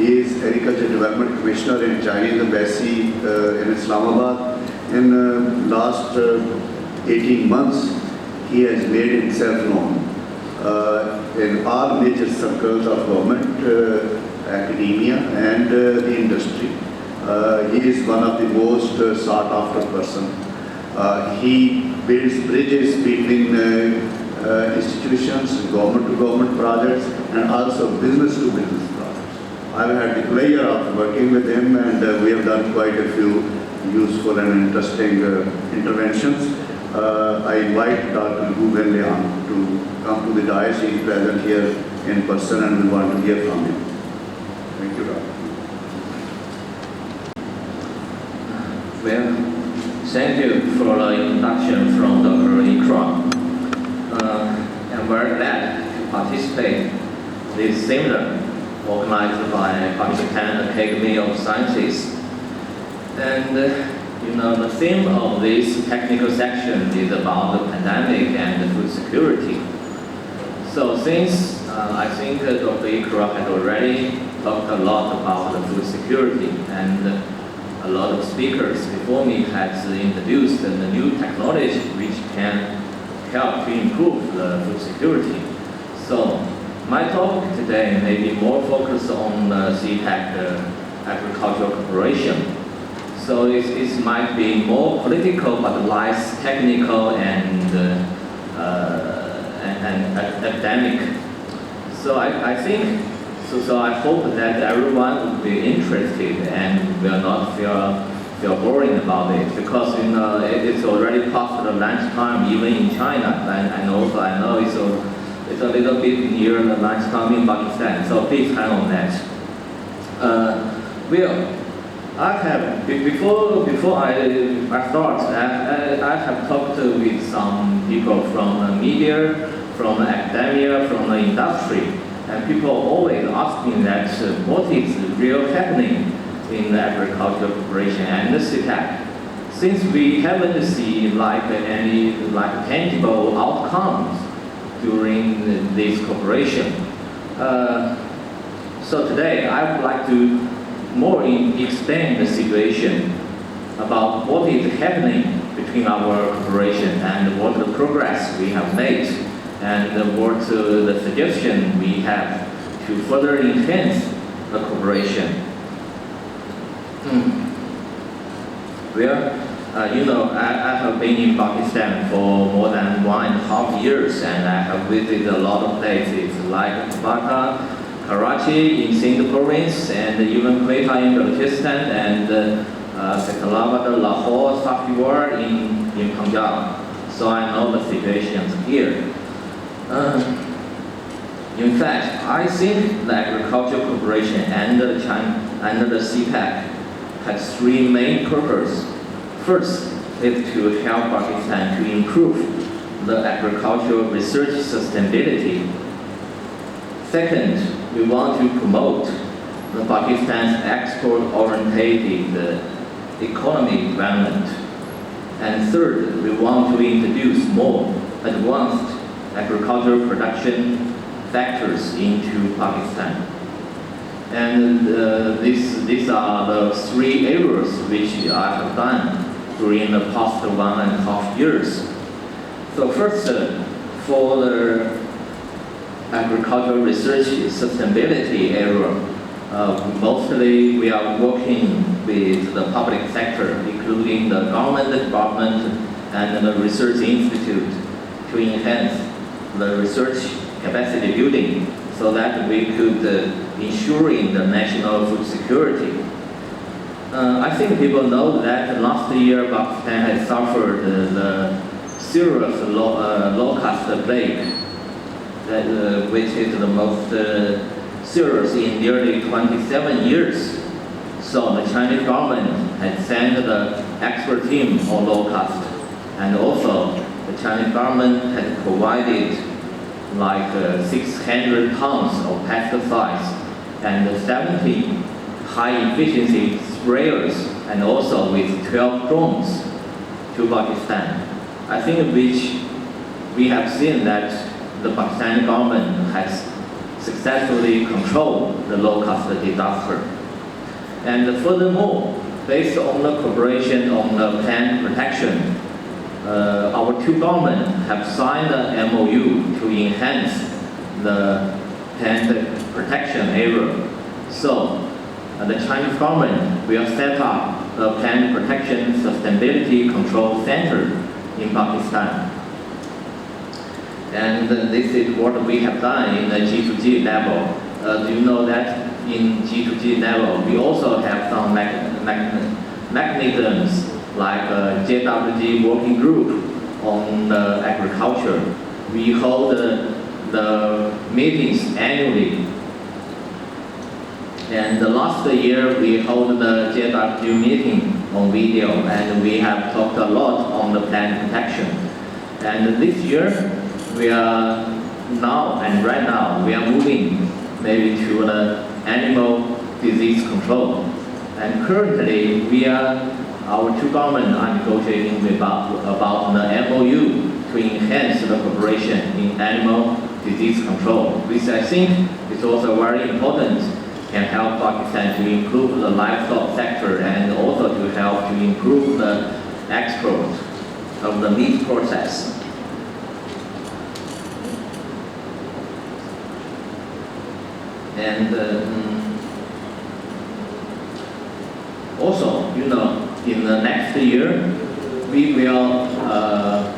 He is Agriculture Development Commissioner in Chinese Embassy in Islamabad. In last 18 months, he has made himself known in all major circles of government, academia and the industry. He is one of the most sought after person. He builds bridges between institutions, government to government projects, and also business to business projects. I've had the pleasure of working with him, and we have done quite a few useful and interesting interventions. I invite Dr. Wenliang to come to the dais. He is present here in person, and we want to hear from him. Thank you, Doctor. Well, thank you for the introduction from Dr. Ikram. I'm very glad to participate in this seminar organized by Pakistan Academy of Sciences. And the theme of this technical section is about the pandemic and the food security. So since I think Dr. Ikram had already talked a lot about the food security, and a lot of speakers before me has introduced the new technology which can help to improve the food security. So my talk today may be more focused on CPEC, the agricultural cooperation. So it might be more political but less technical and academic. So I think, so I hope that everyone will be interested and will not feel boring about it, because it's already past the lunchtime even in China, and also I know it's a little bit near the lunchtime in Pakistan. So please hang on that. Well, I have before I start, I have talked with some people from the media, from academia, from the industry, and people always ask me that what is real happening in the agricultural cooperation and the CPEC, since we haven't seen any tangible outcomes during this cooperation. So today I would like to more explain the situation about what is happening between our cooperation and what the progress we have made, and what the suggestion we have to further enhance the cooperation. Well, I have been in Pakistan for more than 1.5 years, and I have visited a lot of places like Dhaka, Karachi in Sindh province, and even Quetta in Balochistan, and Sekalabad, Lahore, Safiwar in Punjab. So I know the situations here. In fact, I think the agricultural cooperation and the CPEC has three main purposes. First is to help Pakistan to improve the agricultural research sustainability. Second, we want to promote the Pakistan's export-oriented economic development. And third, we want to introduce more advanced agricultural production factors into Pakistan. And these are the three areas which I have done during the past 1.5 years. So first, for the agricultural research sustainability area, mostly we are working with the public sector, including the government department and the research institute, to enhance the research capacity building so that we could ensuring the national food security. I think people know that last year Pakistan has suffered the serious locust plague, which is the most serious in nearly 27 years. So the Chinese government had sent the expert team on locust, and also the Chinese government had provided 600 tons of pesticides and 70 high efficiency sprayers, and also with 12 drones to Pakistan. I think which we have seen that the Pakistani government has successfully control the low-cost disaster. And furthermore, based on the cooperation on the plant protection, our two governments have signed an MOU to enhance the plant protection area. So, the Chinese government will set up a plant protection sustainability control center in Pakistan. And this is what we have done in the G2G level. Do you know that in G2G level, we also have some mechanisms like a JWG working group on agriculture. We hold the meetings annually. And last year, we hold the JWG meeting on video, and we have talked a lot on the plant protection. And this year, right now, we are moving maybe to the animal disease control. And currently, our two governments are negotiating about the MOU to enhance the cooperation in animal disease control, which I think is also very important, can help Pakistan to improve the livestock sector and also to help to improve the export of the meat process. And also, in the next year, we will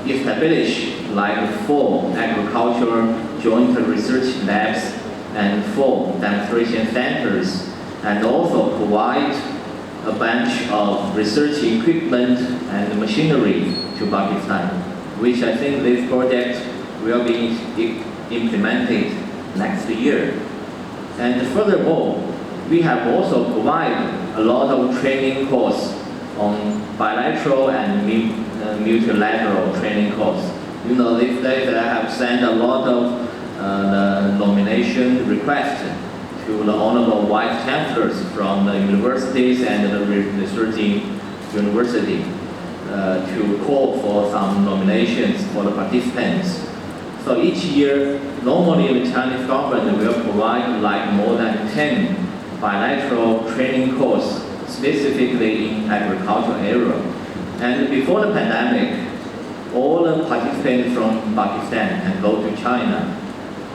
establish like 4 agricultural joint research labs and 4 demonstration centers, and also provide a bunch of research equipment and machinery to Pakistan, which I think this project will be implemented next year. And furthermore, we have also provided a lot of training courses on bilateral and multilateral training courses. These days I have sent a lot of the nomination requests to the Honorable Vice Chancellors from the universities and the researching university to call for some nominations for the participants. So each year, normally the Chinese government will provide like more than 10 bilateral training courses specifically in agricultural area. And before the pandemic, all the participants from Pakistan can go to China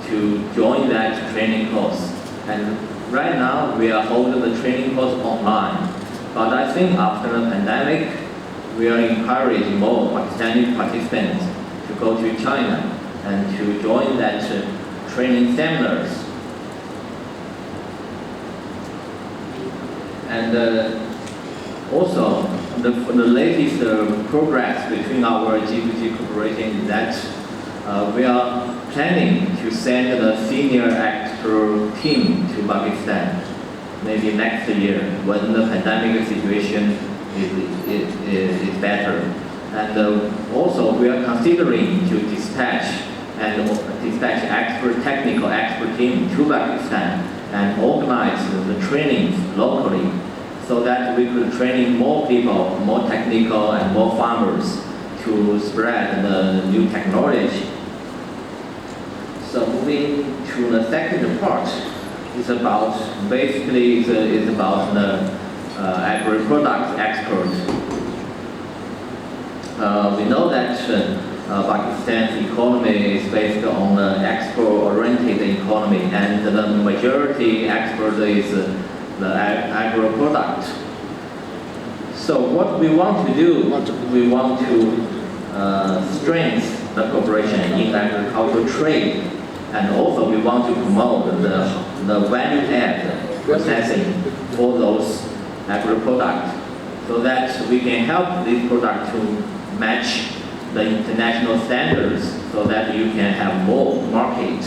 to join that training course. And right now, we are holding the training course online. But I think after the pandemic, we are encouraging more Pakistani participants to go to China and to join that training seminars. And also, the latest progress between our G2G cooperation is that we are planning to send the senior expert team to Pakistan maybe next year when the pandemic situation is better. And also we are considering to dispatch technical expert team to Pakistan and organize the trainings locally so that we could train more people, more technical and more farmers to spread the new technology. So moving to the second part, is about basically is about the agri-product export. We know that Pakistan's economy is based on the export-oriented economy, and the majority export is the agri-product. So what we want to do, we want to strengthen the cooperation in agricultural trade, and also we want to promote the value-add processing for those agri-products, so that we can help this product to match the international standards, so that you can have more market.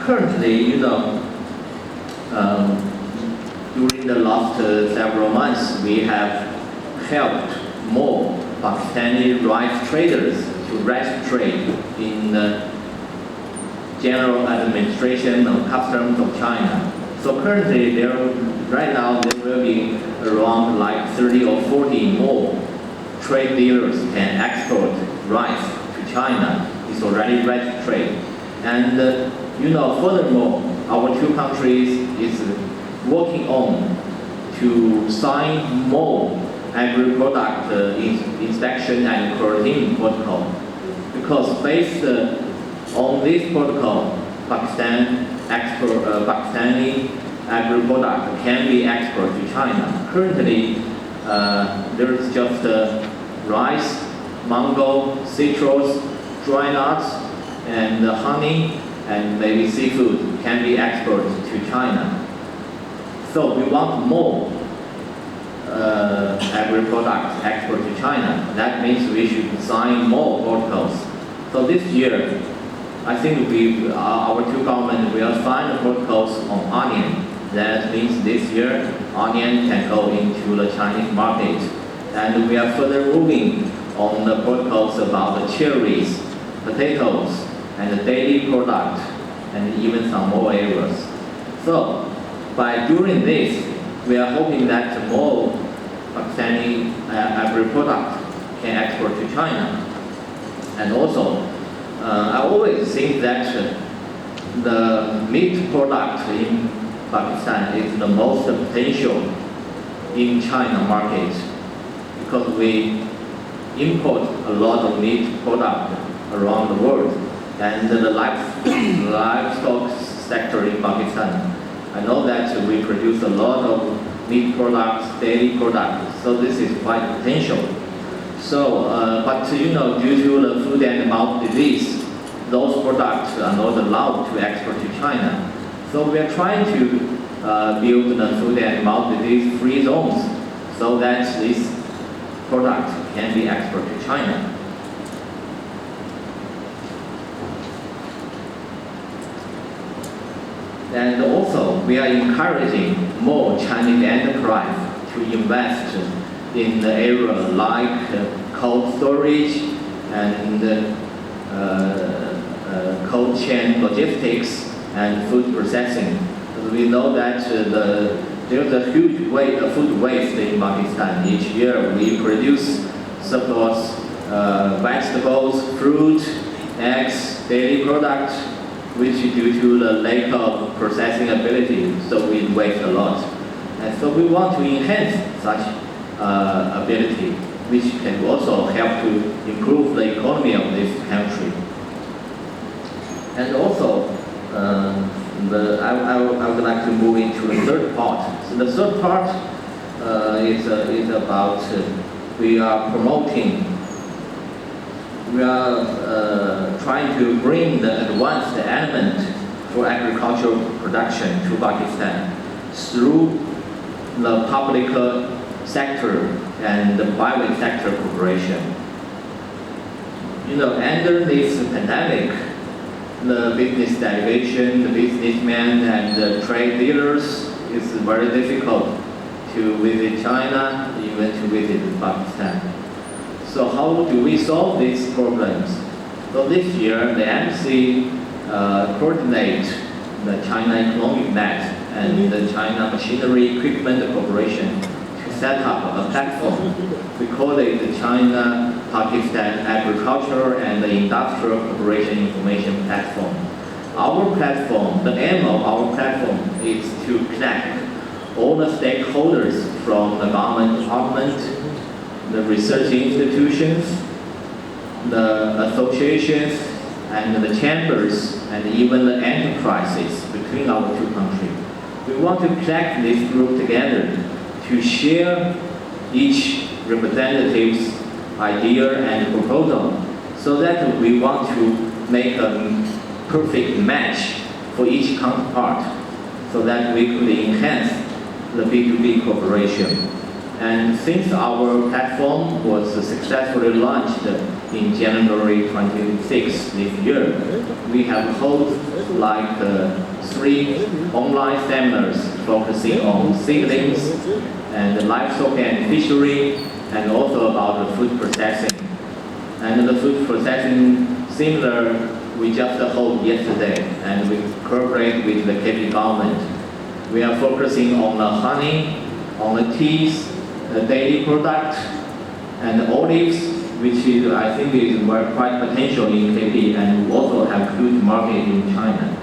Currently, during the last several months, we have helped more Pakistani rice traders to register in the General Administration of Customs of China. So currently, right now, there will be around like 30 or 40 more trade dealers can export rice to China. It's already registered. And Furthermore, our two countries is working on to sign more agri-product inspection and quarantine protocol. Because based on this protocol, Pakistani agri-product can be exported to China. Currently, there is just rice, mango, citrus, dry nuts, and honey, and maybe seafood can be exported to China. So we want more agri-products export to China. That means we should sign more protocols. So this year, I think our two governments will sign the protocols on onion. That means this year, onion can go into the Chinese market. And we are further moving on the protocols about the cherries, potatoes, and the dairy product, and even some more areas. So, by doing this, we are hoping that more Pakistani agri-product can export to China. And also, I always think that the meat product in Pakistan is the most potential in China market because we import a lot of meat product around the world. And the livestock sector in Pakistan, I know that we produce a lot of meat products, dairy products, so this is quite potential. So, but due to the food and mouth disease, those products are not allowed to export to China. So we are trying to build the food and mouth disease free zones so that this product can be exported to China. And also, we are encouraging more Chinese enterprise to invest in the area like cold storage and cold chain logistics and food processing. We know that there's a huge food waste in Pakistan. Each year we produce surplus vegetables, fruit, eggs, dairy products, which due to the lack of processing ability, so we waste a lot. And so we want to enhance such ability, which can also help to improve the economy of this country. And also, I would like to move into the third part. So the third part is about we are trying to bring the advanced element for agricultural production to Pakistan through the public sector and the private sector cooperation. Under this pandemic, the business delegation, the businessmen, and the trade dealers, it's very difficult to visit China, even to visit Pakistan. So how do we solve these problems? So this year, the MC coordinates the China Economic Net and the China Machinery Equipment Corporation to set up a platform. We call it the China-Pakistan Agricultural and Industrial Cooperation Information Platform. Our platform, the aim of our platform is to connect all the stakeholders from the government department, the research institutions, the associations, and the chambers, and even the enterprises between our two countries. We want to collect this group together to share each representative's idea and proposal so that we want to make a perfect match for each counterpart so that we could enhance the B2B cooperation. And since our platform was successfully launched in January 26 this year, we have held like 3 online seminars focusing on seedlings and livestock and fishery, and also about the food processing. And the food processing seminar we just held yesterday, and we cooperate with the KP government. We are focusing on the honey, on the teas, the dairy product, and the olives, which is, I think is quite potential in KP and also have huge market in China.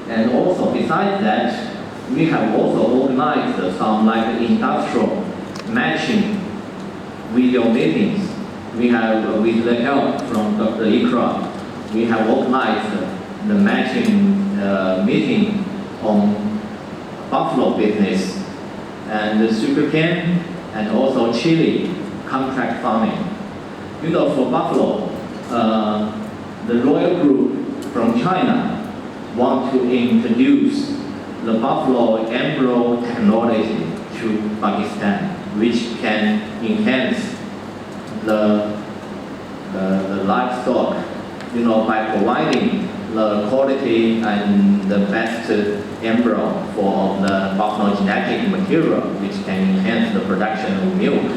And also besides that, we have also organized some like industrial matching video meetings. We have, with the help from Dr. Ikra, we have organized the matching meeting on buffalo business and the sugarcane and also chili contract farming. You know, for buffalo, the Royal Group from China want to introduce the buffalo embryo technology to Pakistan, which can enhance the livestock, you know, by providing the quality and the best embryo for the buffalo genetic material, which can enhance the production of milk.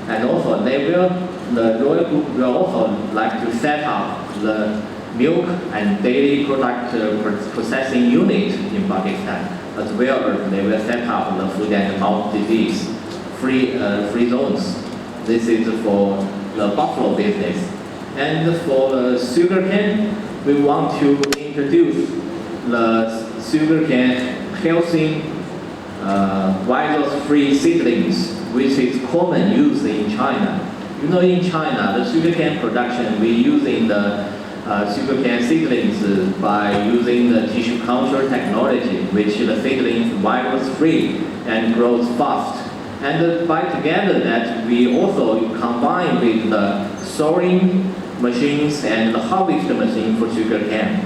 And also, the Royal Group will also like to set up the milk and dairy product processing unit in Pakistan, as well as they will set up the food and mouth disease free zones. This is for the buffalo business. And for the sugarcane, we want to introduce the sugarcane healthy virus-free seedlings, which is common use in China. You know, in China, the sugarcane production, we using the sugarcane seedlings by using the tissue culture technology, which the seedlings virus-free and grows fast. And by together that we also combine with the sowing machines and the harvest machine for sugarcane.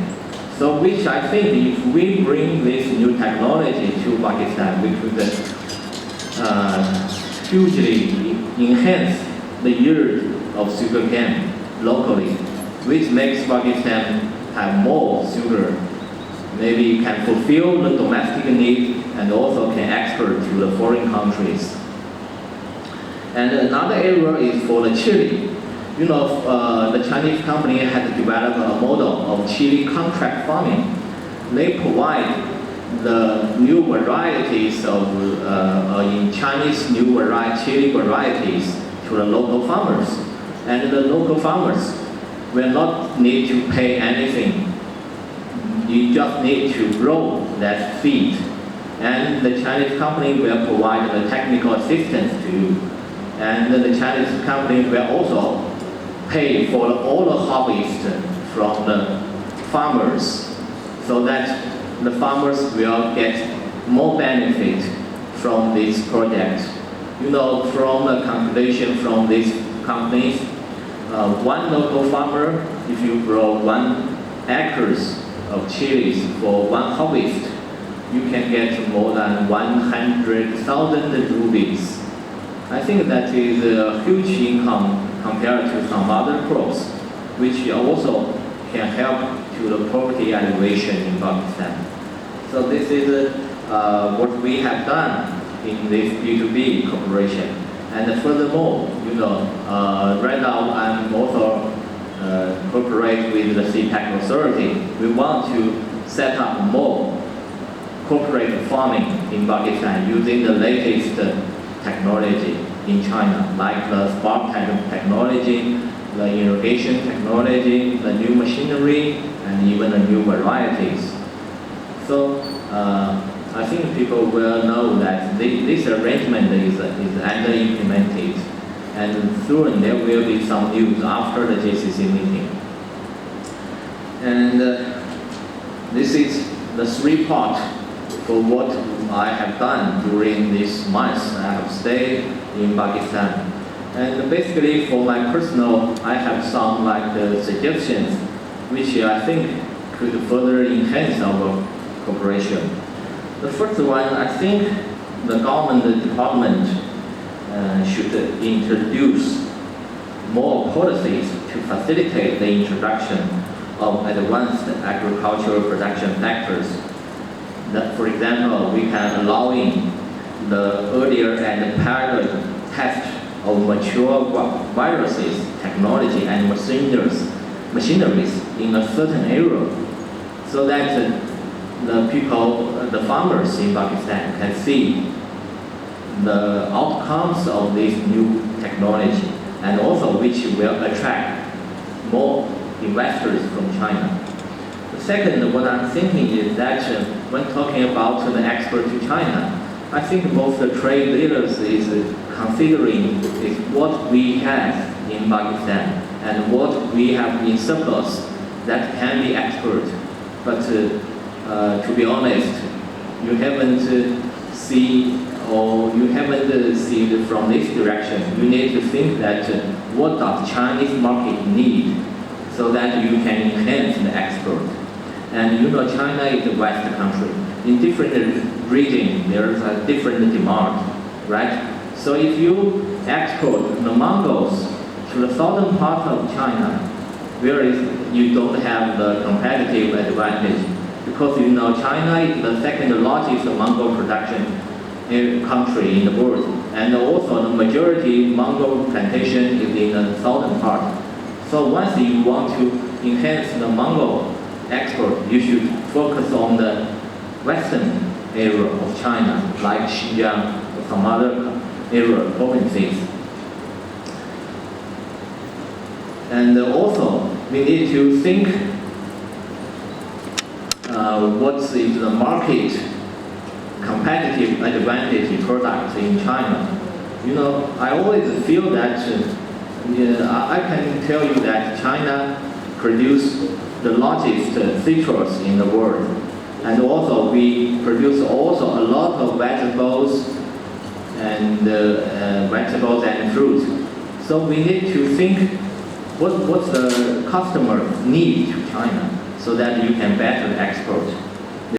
So which I think if we bring this new technology to Pakistan, we could hugely enhance the yield of sugarcane locally, which makes Pakistan have more sugar. Maybe can fulfill the domestic need and also can export to the foreign countries. And another area is for the chili. You know, the Chinese company has developed a model of chili contract farming. They provide the new varieties of, in Chinese new chili varieties to the local farmers. And the local farmers will not need to pay anything. You just need to grow that seed. And the Chinese company will provide the technical assistance to you. And the Chinese company will also pay for all the harvest from the farmers, so that the farmers will get more benefit from this project. You know, from the calculation from these companies, one local farmer, if you grow 1 acres of chilies for one harvest, you can get more than 100,000 rupees. I think that is a huge income compared to some other crops, which also can help to the poverty alleviation in Pakistan. So this is what we have done in this B2B cooperation. And furthermore, you know, right now I'm also cooperate with the CPEC authority. We want to set up more corporate farming in Pakistan using the latest technology in China, like the spark technology, the irrigation technology, the new machinery, and even the new varieties. So I think people will know that this arrangement is under implemented, and soon there will be some news after the JCC meeting. And this is the 3 parts for what I have done during this month I have stayed in Pakistan. And basically for my personal, I have some like suggestions which I think could further enhance our cooperation. The first one, I think the government department should introduce more policies to facilitate the introduction of advanced agricultural production factors. That, for example, we can allowing the earlier and pilot test of mature viruses, technology, and machineries in a certain area, so that the people, the farmers in Pakistan can see the outcomes of this new technology, and also which will attract more investors from China. The Second, what I'm thinking is that when talking about the export to China, I think both the trade leaders is considering is what we have in Pakistan and what we have in surplus that can be exported. But to be honest, you haven't seen from this direction. You need to think that what does Chinese market need so that you can enhance the export. And you know China is a West country. In different regions, there is a different demand, right? So if you export the mangoes to the southern part of China, where you don't have the competitive advantage, because you know China is the second largest mango production country in the world, and also the majority mango plantation is in the southern part. So once you want to enhance the mango export, you should focus on the western area of China, like Xinjiang or some other area provinces. And also, we need to think what is the market competitive advantage product in China. You know, I always feel that I can tell you that China produces the largest citrus in the world, and also we produce also a lot of vegetables and fruit. So we need to think what the customer need to China so that you can better export.